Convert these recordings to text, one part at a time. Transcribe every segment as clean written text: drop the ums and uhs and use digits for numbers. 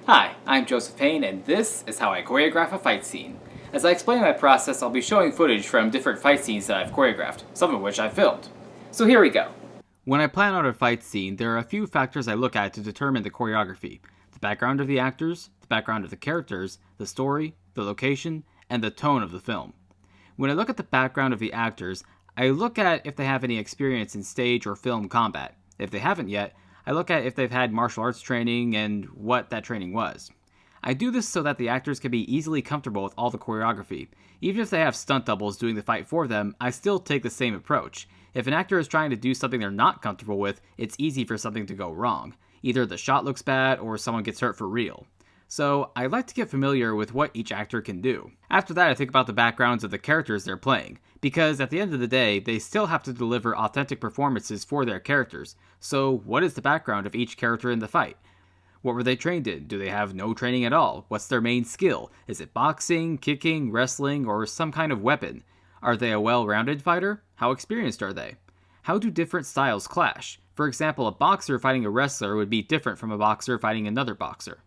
Hi, I'm Joseph Payne, and this is how I choreograph a fight scene. As I explain my process, I'll be showing footage from different fight scenes that I've choreographed, some of which I've filmed. So here we go. When I plan out a fight scene, there are a few factors I look at to determine the choreography: the background of the actors, the background of the characters, the story, the location, and the tone of the film. When I look at the background of the actors, I look at if they have any experience in stage or film combat. If they haven't yet, I look at if they've had martial arts training and what that training was. I do this so that the actors can be easily comfortable with all the choreography. Even if they have stunt doubles doing the fight for them, I still take the same approach. If an actor is trying to do something they're not comfortable with, it's easy for something to go wrong. Either the shot looks bad or someone gets hurt for real. So I like to get familiar with what each actor can do. After that, I think about the backgrounds of the characters they're playing, because at the end of the day, they still have to deliver authentic performances for their characters. So what is the background of each character in the fight? What were they trained in? Do they have no training at all? What's their main skill? Is it boxing, kicking, wrestling, or some kind of weapon? Are they a well-rounded fighter? How experienced are they? How do different styles clash? For example, a boxer fighting a wrestler would be different from a boxer fighting another boxer.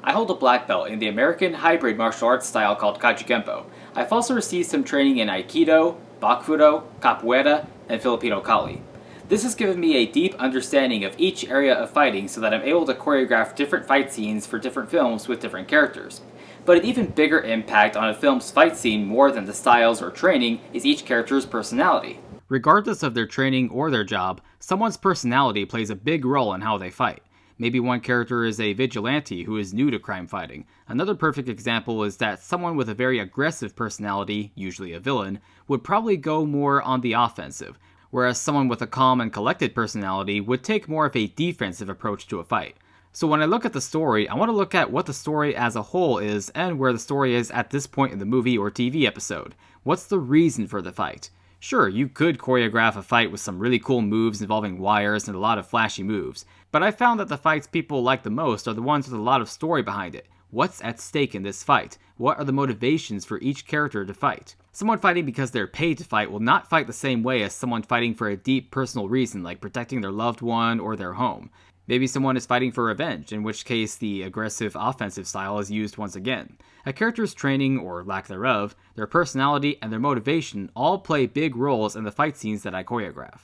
I hold a black belt in the American hybrid martial arts style called Kajukenbo. I've also received some training in Aikido, Bakudo, Capoeira, and Filipino Kali. This has given me a deep understanding of each area of fighting so that I'm able to choreograph different fight scenes for different films with different characters. But an even bigger impact on a film's fight scene more than the styles or training is each character's personality. Regardless of their training or their job, someone's personality plays a big role in how they fight. Maybe one character is a vigilante who is new to crime fighting. Another perfect example is that someone with a very aggressive personality, usually a villain, would probably go more on the offensive, whereas someone with a calm and collected personality would take more of a defensive approach to a fight. So when I look at the story, I want to look at what the story as a whole is and where the story is at this point in the movie or TV episode. What's the reason for the fight? Sure, you could choreograph a fight with some really cool moves involving wires and a lot of flashy moves, but I found that the fights people like the most are the ones with a lot of story behind it. What's at stake in this fight? What are the motivations for each character to fight? Someone fighting because they're paid to fight will not fight the same way as someone fighting for a deep personal reason like protecting their loved one or their home. Maybe someone is fighting for revenge, in which case the aggressive offensive style is used once again. A character's training, or lack thereof, their personality, and their motivation all play big roles in the fight scenes that I choreograph.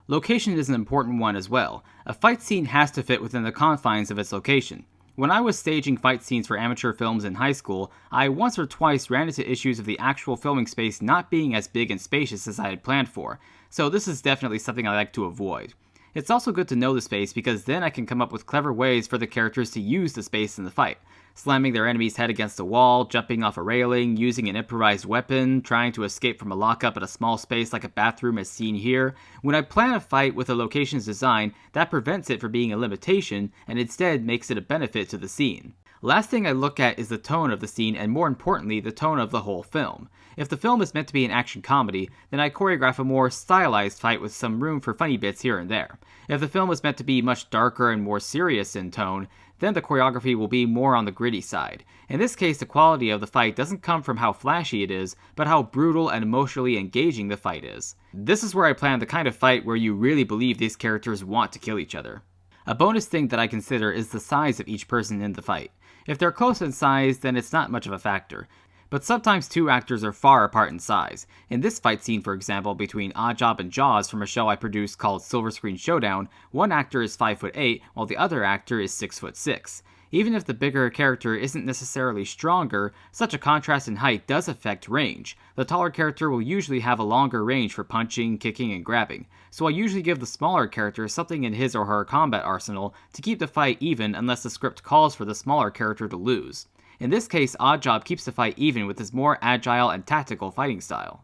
Location is an important one as well. A fight scene has to fit within the confines of its location. When I was staging fight scenes for amateur films in high school, I once or twice ran into issues of the actual filming space not being as big and spacious as I had planned for, so this is definitely something I like to avoid. It's also good to know the space because then I can come up with clever ways for the characters to use the space in the fight. Slamming their enemy's head against a wall, jumping off a railing, using an improvised weapon, trying to escape from a lockup at a small space like a bathroom as seen here. When I plan a fight with a location's design, that prevents it from being a limitation and instead makes it a benefit to the scene. Last thing I look at is the tone of the scene and more importantly, the tone of the whole film. If the film is meant to be an action comedy, then I choreograph a more stylized fight with some room for funny bits here and there. If the film is meant to be much darker and more serious in tone, then the choreography will be more on the gritty side. In this case, the quality of the fight doesn't come from how flashy it is, but how brutal and emotionally engaging the fight is. This is where I plan the kind of fight where you really believe these characters want to kill each other. A bonus thing that I consider is the size of each person in the fight. If they're close in size, then it's not much of a factor. But sometimes two actors are far apart in size. In this fight scene, for example, between Oddjob and Jaws from a show I produced called Silver Screen Showdown, one actor is 5'8", while the other actor is 6'6". Even if the bigger character isn't necessarily stronger, such a contrast in height does affect range. The taller character will usually have a longer range for punching, kicking, and grabbing, so I usually give the smaller character something in his or her combat arsenal to keep the fight even unless the script calls for the smaller character to lose. In this case, Oddjob keeps the fight even with his more agile and tactical fighting style.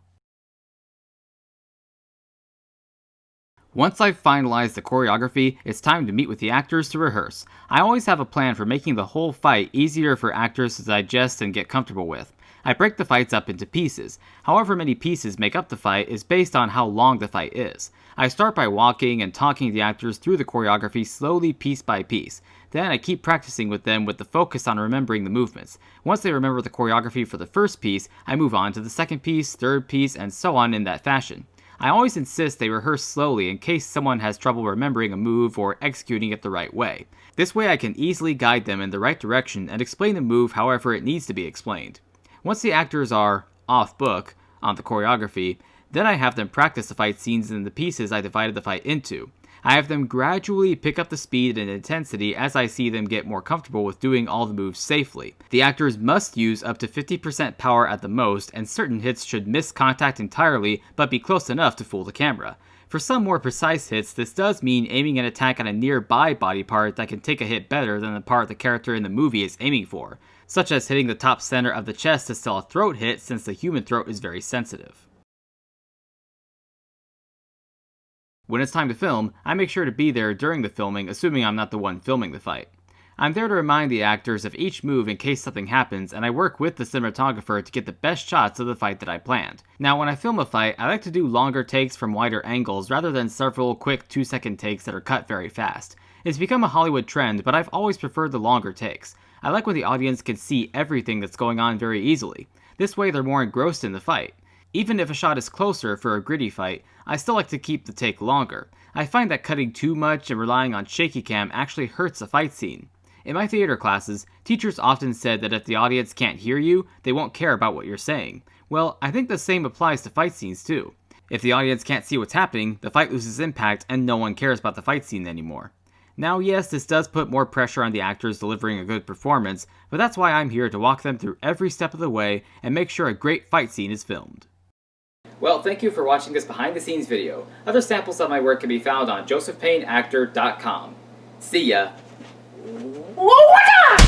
Once I've finalized the choreography, it's time to meet with the actors to rehearse. I always have a plan for making the whole fight easier for actors to digest and get comfortable with. I break the fights up into pieces. However many pieces make up the fight is based on how long the fight is. I start by walking and talking the actors through the choreography slowly piece by piece. Then I keep practicing with them with the focus on remembering the movements. Once they remember the choreography for the first piece, I move on to the second piece, third piece, and so on in that fashion. I always insist they rehearse slowly in case someone has trouble remembering a move or executing it the right way. This way I can easily guide them in the right direction and explain the move however it needs to be explained. Once the actors are off book on the choreography, then I have them practice the fight scenes in the pieces I divided the fight into. I have them gradually pick up the speed and intensity as I see them get more comfortable with doing all the moves safely. The actors must use up to 50% power at the most, and certain hits should miss contact entirely but be close enough to fool the camera. For some more precise hits, this does mean aiming an attack at a nearby body part that can take a hit better than the part the character in the movie is aiming for, such as hitting the top center of the chest to sell a throat hit since the human throat is very sensitive. When it's time to film, I make sure to be there during the filming, assuming I'm not the one filming the fight. I'm there to remind the actors of each move in case something happens, and I work with the cinematographer to get the best shots of the fight that I planned. Now, when I film a fight, I like to do longer takes from wider angles rather than several quick 2-second takes that are cut very fast. It's become a Hollywood trend, but I've always preferred the longer takes. I like when the audience can see everything that's going on very easily. This way they're more engrossed in the fight. Even if a shot is closer for a gritty fight, I still like to keep the take longer. I find that cutting too much and relying on shaky cam actually hurts a fight scene. In my theater classes, teachers often said that if the audience can't hear you, they won't care about what you're saying. Well, I think the same applies to fight scenes too. If the audience can't see what's happening, the fight loses impact and no one cares about the fight scene anymore. Now yes, this does put more pressure on the actors delivering a good performance, but that's why I'm here to walk them through every step of the way and make sure a great fight scene is filmed. Well, thank you for watching this behind-the-scenes video. Other samples of my work can be found on josephpayneactor.com. See ya! Whoa,